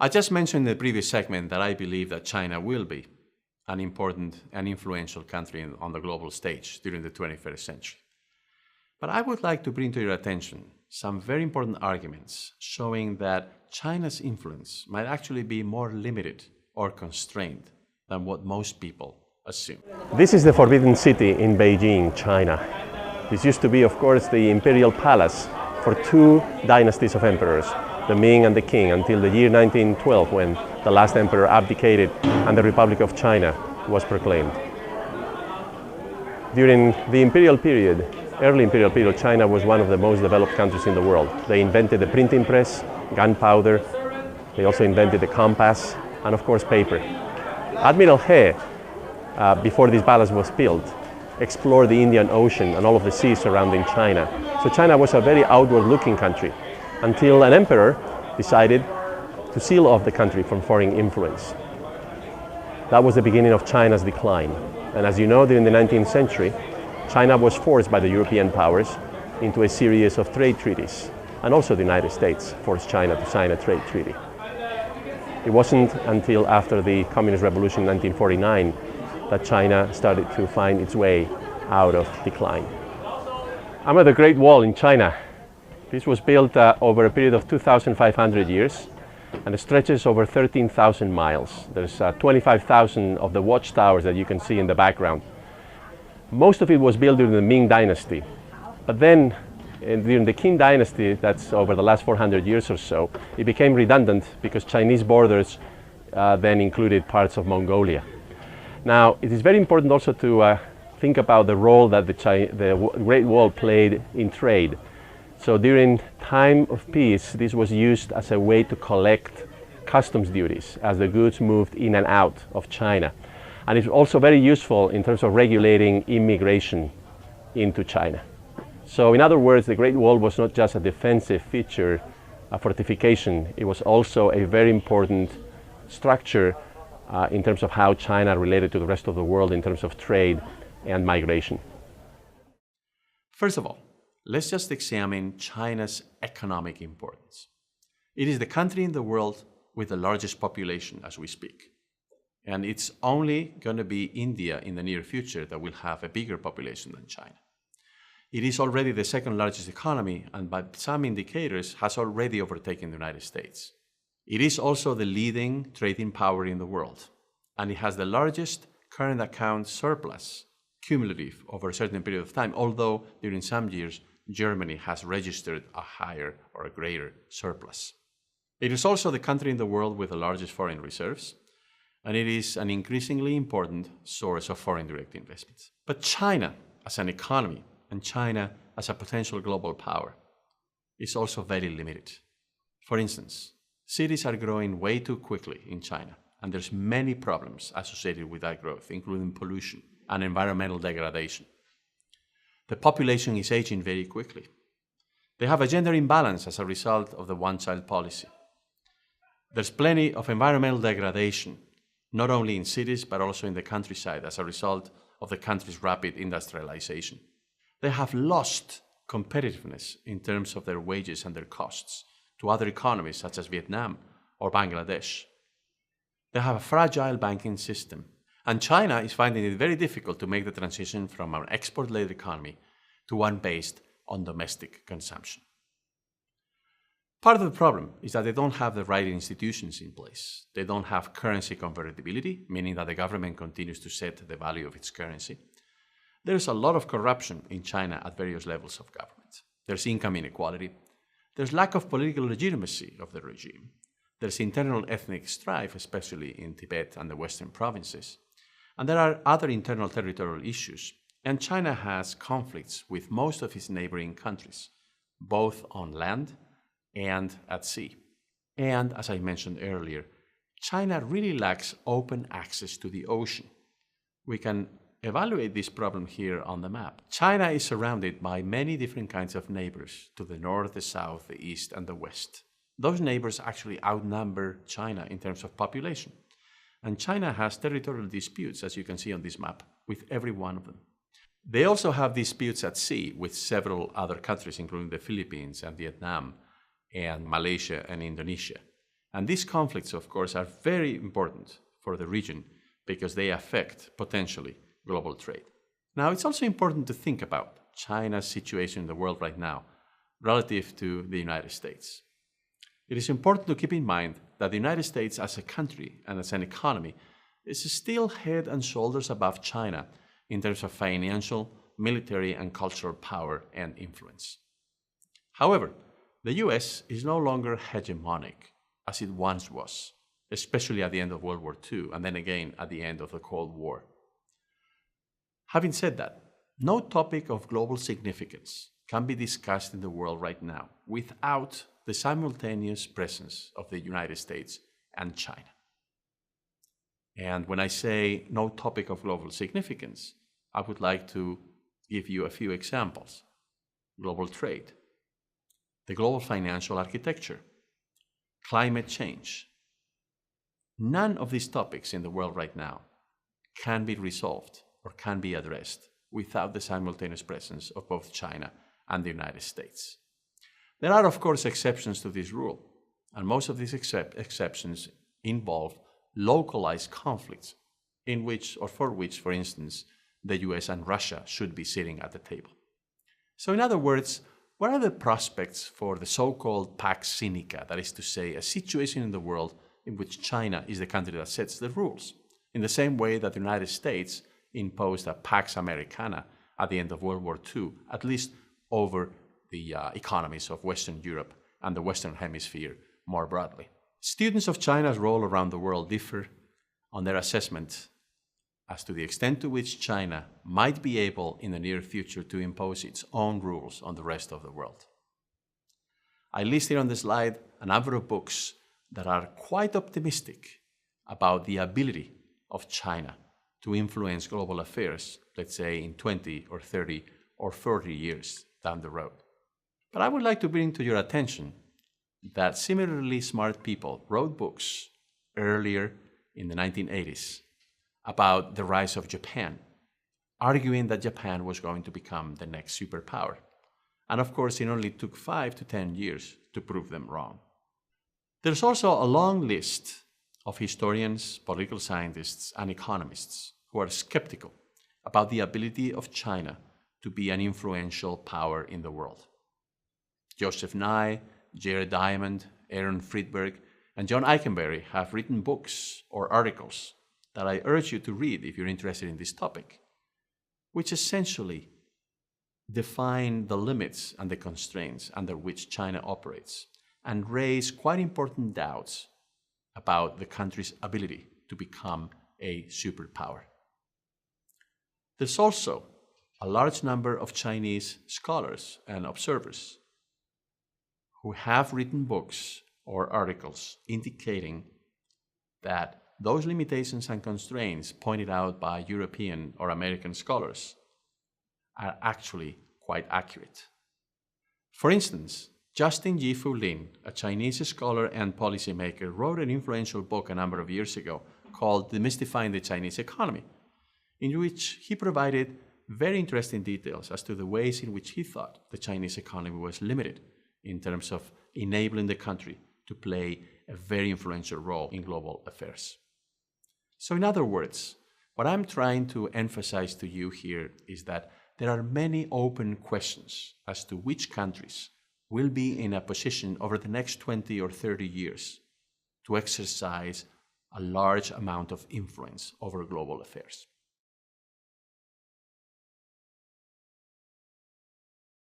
I just mentioned in the previous segment that I believe that China will be an important and influential country on the global stage during the 21st century. But I would like to bring to your attention some very important arguments showing that China's influence might actually be more limited or constrained than what most people assume. This is the Forbidden City in Beijing, China. This used to be, of course, the imperial palace for two dynasties of emperors, the Ming and the Qing, until the year 1912, when the last emperor abdicated and the Republic of China was proclaimed. During the imperial period, early imperial period, China was one of the most developed countries in the world. They invented the printing press, gunpowder, they also invented the compass, and of course paper. Admiral He, before this palace was built, explored the Indian Ocean and all of the seas surrounding China. So China was a very outward-looking country until an emperor decided to seal off the country from foreign influence. That was the beginning of China's decline. And as you know, during the 19th century, China was forced by the European powers into a series of trade treaties. And also the United States forced China to sign a trade treaty. It wasn't until after the Communist Revolution in 1949 that China started to find its way out of decline. I'm at the Great Wall in China. This was built over a period of 2,500 years and it stretches over 13,000 miles. There's 25,000 of the watchtowers that you can see in the background. Most of it was built during the Ming Dynasty, but then during the Qing Dynasty, that's over the last 400 years or so, it became redundant because Chinese borders then included parts of Mongolia. Now, it is very important also to think about the role that the Great Wall played in trade. So during time of peace, this was used as a way to collect customs duties as the goods moved in and out of China. And it's also very useful in terms of regulating immigration into China. So in other words, the Great Wall was not just a defensive feature, a fortification, it was also a very important structure in terms of how China related to the rest of the world in terms of trade and migration. First of all, let's just examine China's economic importance. It is the country in the world with the largest population as we speak. And it's only going to be India in the near future that will have a bigger population than China. It is already the second largest economy and by some indicators has already overtaken the United States. It is also the leading trading power in the world, and it has the largest current account surplus cumulative over a certain period of time, although during some years Germany has registered a higher or a greater surplus. It is also the country in the world with the largest foreign reserves, and it is an increasingly important source of foreign direct investments. But China as an economy and China as a potential global power is also very limited. For instance, cities are growing way too quickly in China, and there's many problems associated with that growth, including pollution and environmental degradation. The population is aging very quickly. They have a gender imbalance as a result of the one-child policy. There's plenty of environmental degradation, not only in cities, but also in the countryside as a result of the country's rapid industrialization. They have lost competitiveness in terms of their wages and their costs to other economies such as Vietnam or Bangladesh. They have a fragile banking system, and China is finding it very difficult to make the transition from an export-led economy to one based on domestic consumption. Part of the problem is that they don't have the right institutions in place. They don't have currency convertibility, meaning that the government continues to set the value of its currency. There's a lot of corruption in China at various levels of government. There's income inequality. There's lack of political legitimacy of the regime. There's internal ethnic strife, especially in Tibet and the western provinces. And there are other internal territorial issues. And China has conflicts with most of its neighboring countries, both on land and at sea. And as I mentioned earlier, China really lacks open access to the ocean. We can evaluate this problem here on the map. China is surrounded by many different kinds of neighbors to the north, the south, the east, and the west. Those neighbors actually outnumber China in terms of population. And China has territorial disputes, as you can see on this map, with every one of them. They also have disputes at sea with several other countries, including the Philippines and Vietnam and Malaysia and Indonesia. And these conflicts, of course, are very important for the region because they affect, potentially, global trade. Now, it's also important to think about China's situation in the world right now relative to the United States. It is important to keep in mind that the United States as a country and as an economy is still head and shoulders above China in terms of financial, military, and cultural power and influence. However, the US is no longer hegemonic as it once was, especially at the end of World War II and then again at the end of the Cold War. Having said that, no topic of global significance can be discussed in the world right now without the simultaneous presence of the United States and China. And when I say no topic of global significance, I would like to give you a few examples. Global trade, the global financial architecture, climate change. None of these topics in the world right now can be resolved or can be addressed without the simultaneous presence of both China and the United States. There are, of course, exceptions to this rule, and most of these exceptions involve localized conflicts in which, or for which, for instance, the US and Russia should be sitting at the table. So in other words, what are the prospects for the so-called Pax Sinica, that is to say, a situation in the world in which China is the country that sets the rules, in the same way that the United States imposed a Pax Americana at the end of World War II, at least over the economies of Western Europe and the Western Hemisphere more broadly. Students of China's role around the world differ on their assessment as to the extent to which China might be able in the near future to impose its own rules on the rest of the world. I list here on the slide a number of books that are quite optimistic about the ability of China to influence global affairs, let's say in 20 or 30 or 40 years down the road. But I would like to bring to your attention that similarly smart people wrote books earlier in the 1980s about the rise of Japan, arguing that Japan was going to become the next superpower. And of course, it only took 5 to 10 years to prove them wrong. There's also a long list of historians, political scientists, and economists who are skeptical about the ability of China to be an influential power in the world. Joseph Nye, Jared Diamond, Aaron Friedberg, and John Eikenberry have written books or articles that I urge you to read if you're interested in this topic, which essentially define the limits and the constraints under which China operates and raise quite important doubts about the country's ability to become a superpower. There's also a large number of Chinese scholars and observers who have written books or articles indicating that those limitations and constraints pointed out by European or American scholars are actually quite accurate. For instance, Justin Yifu Lin, a Chinese scholar and policymaker, wrote an influential book a number of years ago called Demystifying the Chinese Economy, in which he provided very interesting details as to the ways in which he thought the Chinese economy was limited in terms of enabling the country to play a very influential role in global affairs. So in other words, what I'm trying to emphasize to you here is that there are many open questions as to which countries will be in a position over the next 20 or 30 years to exercise a large amount of influence over global affairs.